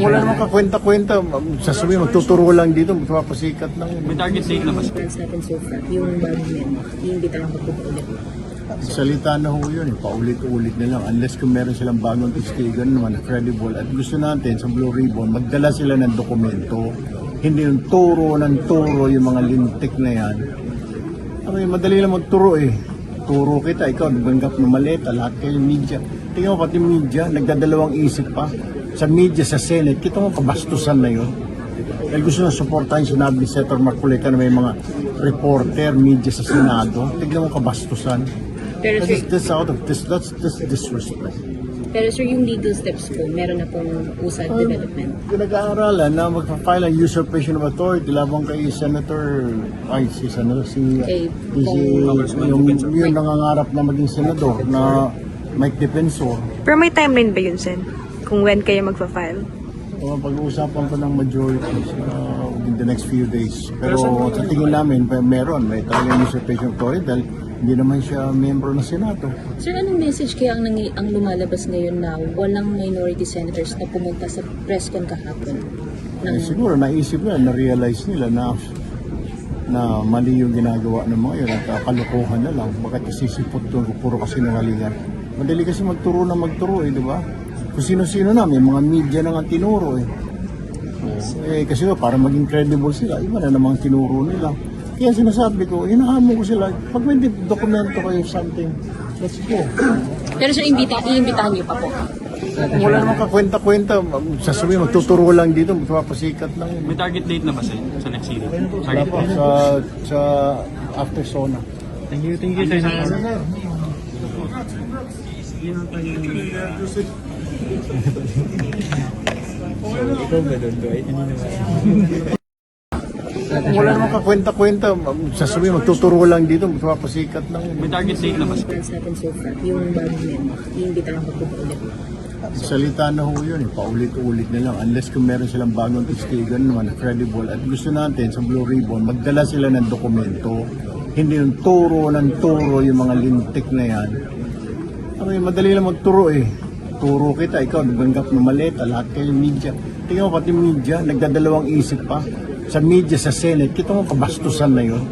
Wala namang kakwenta-kwenta. Sasabihin, magtuturo lang dito, magpapasikat lang. May target date na ba? Plans natin so far, yung government, iimbitahan ko po ulit. Salita na ho yun, paulit-ulit na lang. Unless kung meron silang bagong testigan naman na credible. At gusto natin sa Blue Ribbon, magdala sila ng dokumento. Hindi yung turo ng turo yung mga lintik na yan. Madali lang magturo eh. Turo kita, ikaw, naganggap na maleta, lahat kayo media. Tingnan mo pati media, nagdadalawang isip pa. Sa media, sa Senate, kita mo kabastusan na yun. Dahil gusto na supportahan sinabi ni Senator Marcoleta na may mga reporter, media sa Senado. Tignan mo kabastusan. Pero sir, That's disrespect. pero sir, yung legal steps po, meron na pong USAD development. Pinag-aaralan na magpa-file ang usurpation of authority labang kay Senator, Kay yung nangangarap na maging senador na Mike Defensor. Pero may timeline ba yun, Sen? Kung when kayo magpa-file? Pag-uusapan ko ng majority in the next few days. Pero sa tingin namin, may talagang usurpation of authority dahil hindi naman siya miyembro ng Senado. Sir, anong message kaya ang lumalabas ngayon na walang minority senators na pumunta sa press con kahapon? Siguro naisip nila, na-realize nila na mali yung ginagawa ng mga yun at kalokohan na lang. Bakit isisipot doon, puro kasi nangalingan. Madali kasi magturo eh, di ba? Kung sino-sino na, may mga media na nga tinuro eh. Kasi para maging credible sila, iba na namang tinuro nila. Kaya sinasabi ko, inahamon ko sila, pag may dokumento kayo something, let's go. Pero sir, iimbitahan niyo pa po. Wala namang kakwenta-kwenta, sasabihin, magtuturo lang dito, magpapasikat lang. May target date na ba sa next hearing? Wala pa, sa after SONA. Thank you, sir. Wala namang kakwenta-kwenta, sasabihin, magtuturo lang dito, magpapasikat lang. May target date na ba? Plans natin so far, yung government, iimbitahan ko po ulit. Salita na ho yun, paulit-ulit na lang. Unless kung meron silang bagong testigan naman na credible. At gusto natin sa Blue Ribbon, magdala sila ng dokumento. Hindi yung turo ng turo yung mga lintik na yan. Madali lang magturo eh. Turo kita, ikaw, naganggap na maleta, lahat kayo media. Tingnan mo pati media, nagdadalawang isip pa. Sa media, sa Senate, kita mo kabastusan na yun.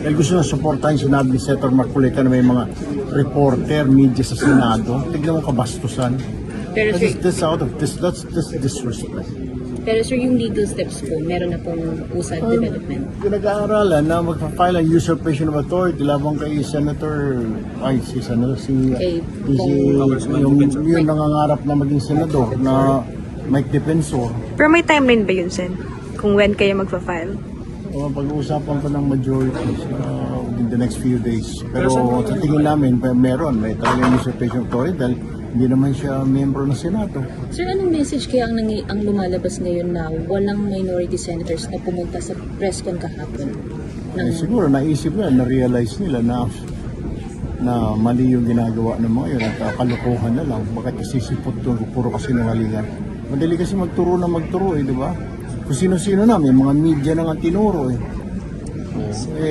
Dahil gusto na supportahan sinabi ni Senator Marcoleta na may mga reporter, media sa Senado. Tignan mo kabastusan. Pero sir, That's disrespect. pero sir, yung legal steps po, meron na pong USAD development. Pinag-aaralan na magpa-file ang usurpation of authority labang kay Senator, yung nangangarap na maging senador na Mike Defensor. Pero may timeline ba yun, Sen? Kung when kayo magpa-file? Pag-uusapan ko ng majority in the next few days. Pero sa tingin namin, may talagang usurpation of authority dahil hindi naman siya miyembro ng Senado. Sir, anong message kaya ang lumalabas ngayon na walang minority senators na pumunta sa press con kahapon? Siguro naisip nila, na-realize nila na mali yung ginagawa ng mga yun at kalokohan na lang. Bakit isisipot doon, puro kasi nangalingan. Madali kasi magturo eh, di ba? Kung sino-sino na, may mga media na nga tinuro eh.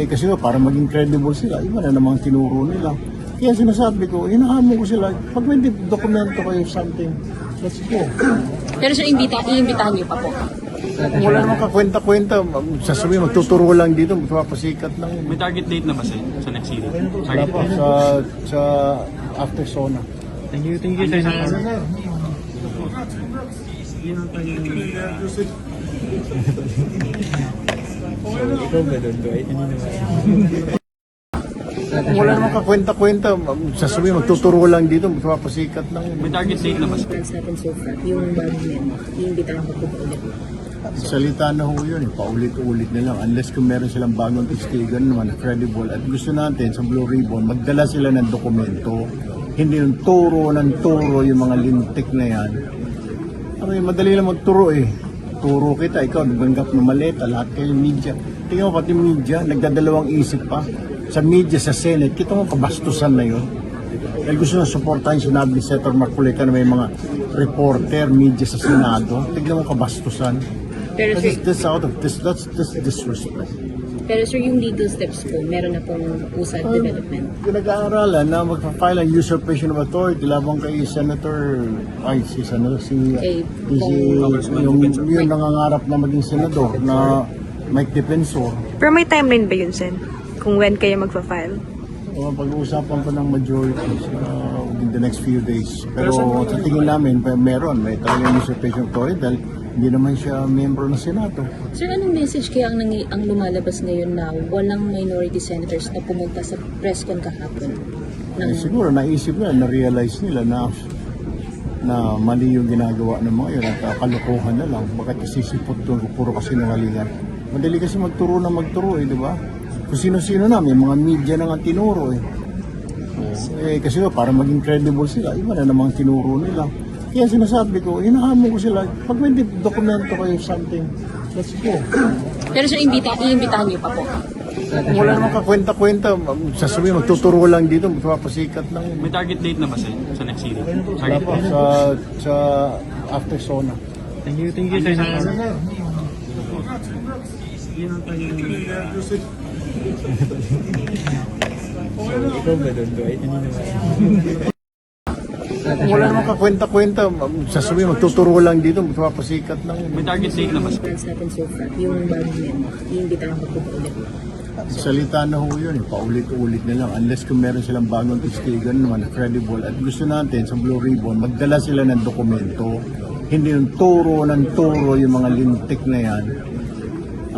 Kasi para maging credible sila, iba na namang tinuro nila. Kaya sinasabi ko, inahamon ko sila, pag may dokumento kayo something, let's go. Pero sir, iimbitahan niyo pa po. Wala namang kakwenta-kwenta, sasabihin, magtuturo lang dito, magpapasikat lang. May target date na ba sa next hearing? Wala pa, sa after SONA. Thank you, sir. Wala namang kakwenta-kwenta, sasabihin, magtuturo lang dito, magpapasikat lang. May target date na ba? Plans natin so far, yung government, iimbitahan ko po ulit. Salita na ho yun, paulit-ulit na lang. Unless kung meron silang bagong testigan naman na credible. At gusto natin sa Blue Ribbon, magdala sila ng dokumento. Hindi yung turo ng turo yung mga lintik na yan. Madali lang magturo eh. Turo kita, ikaw, naganggap na maleta, lahat kayo media. Tingnan mo pati media, nagdadalawang isip pa. Sa media, sa Senate, kita mo kabastusan na yun. Dahil gusto na supportahan sinabi ni Senator Marcoleta na may mga reporter, media sa Senado. Tignan mo kabastusan. Pero sir, That's disrespect. Pero sir, yung legal steps po, meron na pong USAD development. Pinag-aaralan na magpa-file ang usurpation of authority labang kay Senator, si yung nangangarap na maging senador na may defensor. Pero may timeline ba yun, Sen? Kung when kayo magpa-file? O, pag-uusapan pa ng majority in the next few days. Pero sa tingin namin, may talagang usurpation of authority dahil hindi naman siya member ng Senado. Sir, anong message kaya ang lumalabas ngayon na walang minority senators na pumunta sa press con kahapon? Siguro naisip nila, na-realize nila na mali yung ginagawa ng mga yun at kalokohan na lang. Bakit isisipot doon, puro kasi nangalingan. Madali kasi magturo di ba? Kung sino-sino na, may mga media na nga tinuro kasi para maging credible sila, iba na namang tinuro nila. Kaya sinasabi ko, hinahamon ko sila, pag may dokumento kayo something, let's go. Pero sir, iimbitahan niyo pa po. Wala namang kakwenta-kwenta, sasabihin, magtuturo lang dito, magpapasikat lang. May target date na ba sa next hearing? Wala pa, sa after SONA. Thank you, Senator. Wala namang kakwenta-kwenta, sasabihin, magtuturo lang dito, magpapasikat lang. May target date na ba sa Plans natin so far, yung government, iimbitahan pa po ulit. Salita na ho yun, paulit-ulit na lang. Unless kung meron silang bagong testigan naman na credible. At gusto natin sa Blue Ribbon, magdala sila ng dokumento. Hindi yung turo yung mga lintik na yan.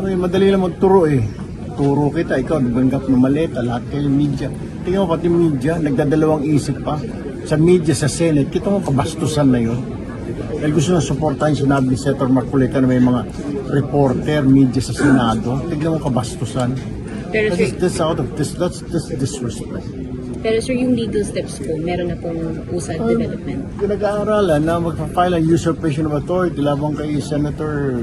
Madali lang magturo Turo kita, ikaw, nabanggap na maleta, lahat kayo media. Tingnan mo pati media, nagdadalawang isip pa. Sa media, sa Senate, kita mo kabastusan na yun. Dahil gusto na supportahan sinabi ni Senator Marcoleta na may mga reporter, media sa Senado. Tignan mo kabastusan. Pero sir, That's disrespect. pero sir, yung legal steps po, meron na pong USAD development. Pinag-aaralan na magpa-file ang usurpation of authority labang kay Senator,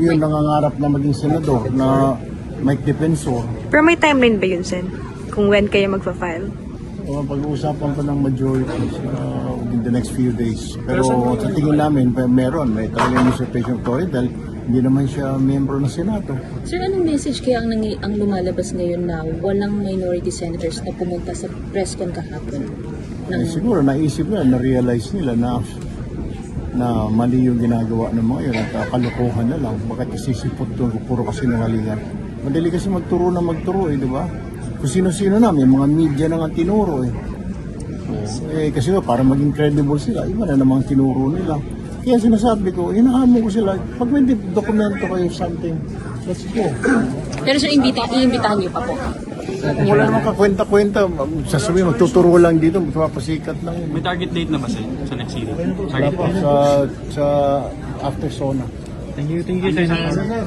yung nangangarap na maging senador na may defensor. Pero may timeline ba yun, Sen? Kung when kayo magpa-file? O, pag-uusapan pa ng majority in the next few days. Pero sa tingin namin, may talagang usurpation of authority dahil hindi naman siya member ng Senado. Sir, anong message kaya ang lumalabas ngayon na walang minority senators na pumunta sa press con kahapon? Siguro naisip nila, na-realize nila na mali yung ginagawa ng mga yun at kalokohan na lang. Bakit isisipot doon, puro kasi nangalingan. Madali kasi magturo di ba? Kung sino-sino na, may mga media na nga tinuro kasi para maging credible sila, iba na namang tinuro nila. Kaya sinasabi ko, hinahamon ko sila, pag may dokumento kayo something, let's go. Pero sir, iimbitahan niyo pa po. Wala namang kakwenta-kwenta, sasabihin, magtuturo lang dito, magpapasikat lang. May target date na ba sa next hearing? Wala pa, sa after SONA. Thank you, Senator.